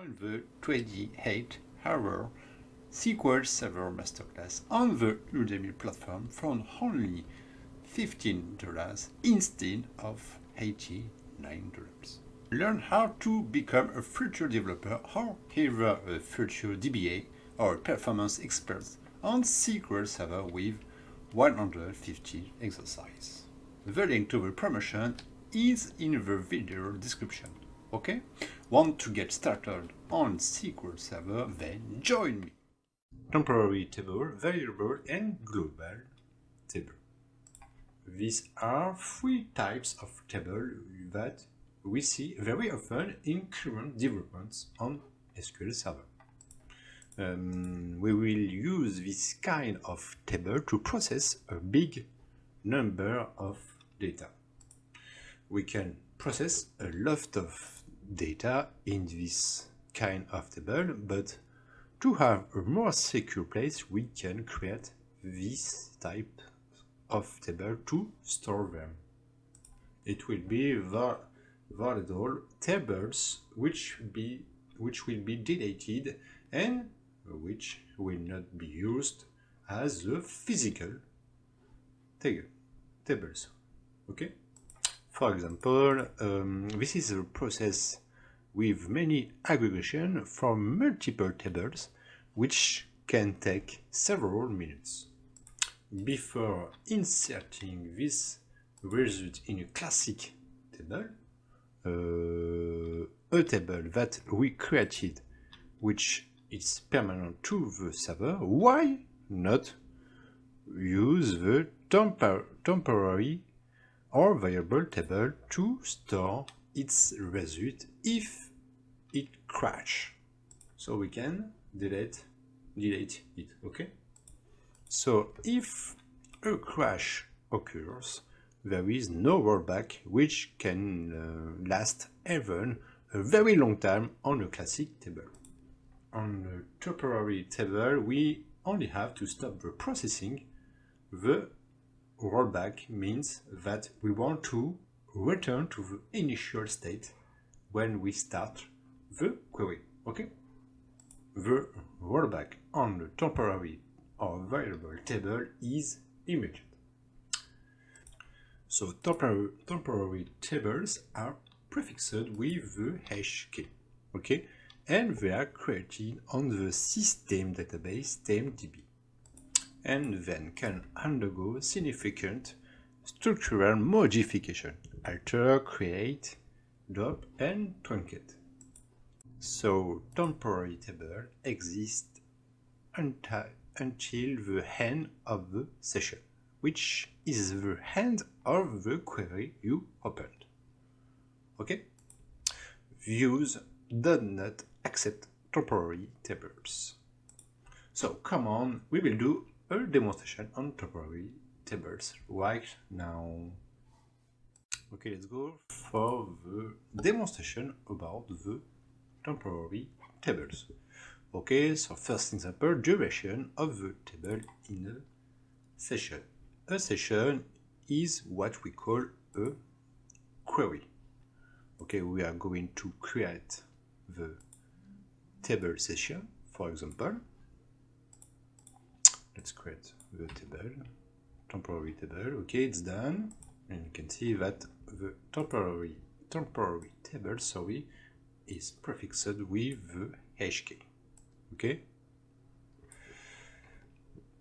Join the 28-hour SQL Server Masterclass on the Udemy platform for only $15 instead of $89. Learn how to become a future developer or either a future DBA or performance expert on SQL Server with 150 exercises. The link to the promotion is in the video description. Okay? Want to get started on SQL Server? Then join me. Temporary table, variable, and global table. These are three types of table that we see very often in current developments on SQL Server. We will use this kind of table to process a big number of data. We can process a lot of data in this kind of table, but to have a more secure place, we can create this type of table to store them. It will be volatile tables which will be deleted and which will not be used as the physical tables. Okay? For example, this is a process with many aggregation from multiple tables, which can take several minutes. Before inserting this result in a classic table, a table that we created, which is permanent to the server, why not use the temporary or variable table to store its result if it crashes. So we can delete it, okay? So if a crash occurs, there is no rollback, which can last even a very long time on a classic table. On a temporary table, we only have to stop the processing. The rollback means that we want to return to the initial state when we start the query. Okay? The rollback on the temporary or variable table is immediate. So temporary tables are prefixed with the hash key. Okay? And they are created on the system database TMDB, and then can undergo significant structural modification, alter, create, drop, and truncate. So temporary table exists until the end of the session, which is the end of the query you opened. Okay? Views do not accept temporary tables. So come on, we will do a demonstration on temporary tables right now. Okay, let's go for the demonstration about the temporary tables. Okay, so first example, duration of the table in a session. A session is what we call a query. Okay, we are going to create the table session, for example. Let's create the table, temporary table. Okay, it's done, and you can see that the temporary table, is prefixed with the hash key. Okay.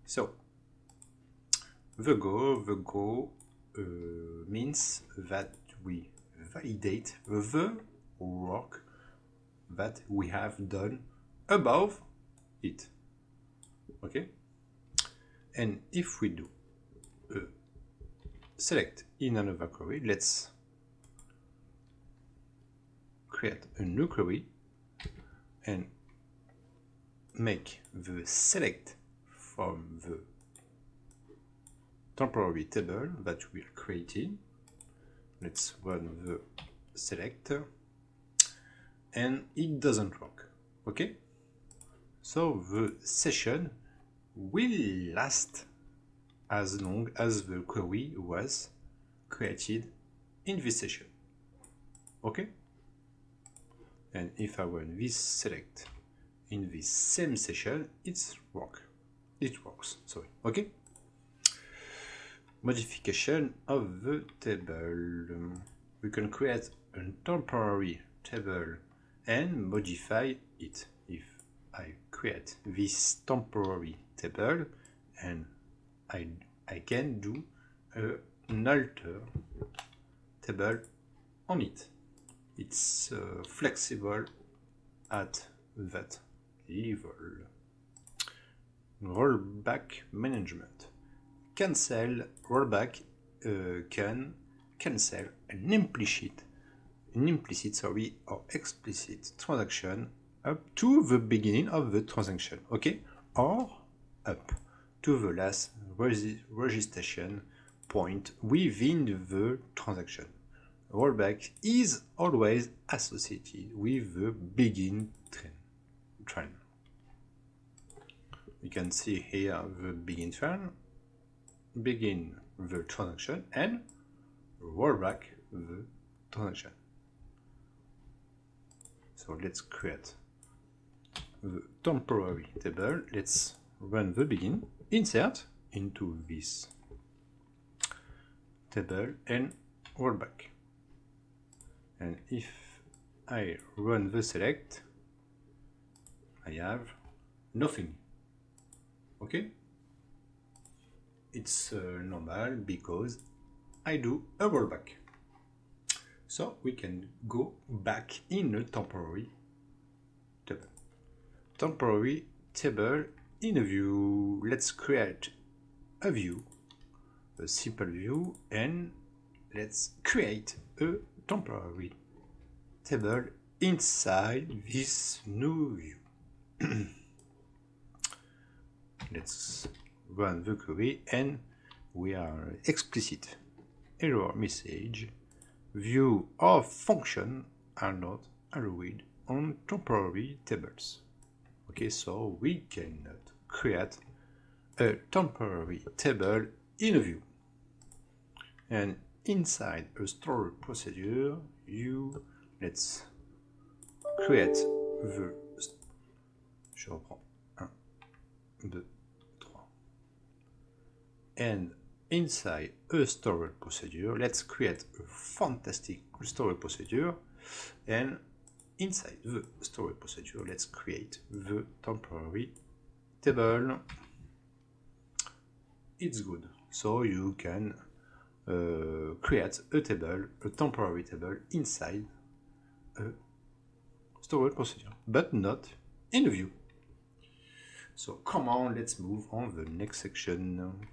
So the go means that we validate the work that we have done above it. Okay. And if we do select in another query, let's create a new query and make the select from the temporary table that we are creating. Let's run the selector, and it doesn't work. Okay, so the session will last as long as the query was created in this session. Okay, And if I run this select in this same session, it works, sorry, okay? Modification of the table. We can create a temporary table and modify it. If I create this temporary table and I can do an alter table on it. It's flexible at that level. Rollback management. Cancel rollback can cancel an implicit or explicit transaction up to the beginning of the transaction, okay, or up to the last registration point within the transaction. Rollback is always associated with the begin trend. You can see here the begin trend, begin the transaction, and rollback the transaction. So let's create the temporary table. Let's run the begin, insert into this table and rollback. And if I run the select, I have nothing. Okay? It's normal because I do a rollback. So we can go back in a temporary table. Temporary table in a view. Let's create a view, a simple view, and let's create a temporary table inside this new view. Let's run the query and we are explicit error message. View or function are not allowed on temporary tables. Okay, so we cannot create a temporary table in a view. And inside a storage procedure, let's create the. Je reprends 1, 2, 3. And inside a storage procedure, let's create a fantastic storage procedure. And inside the storage procedure, let's create the temporary table. It's good. So you can create a table, a temporary table inside a storage procedure, but not in a view. So come on, let's move on the next section.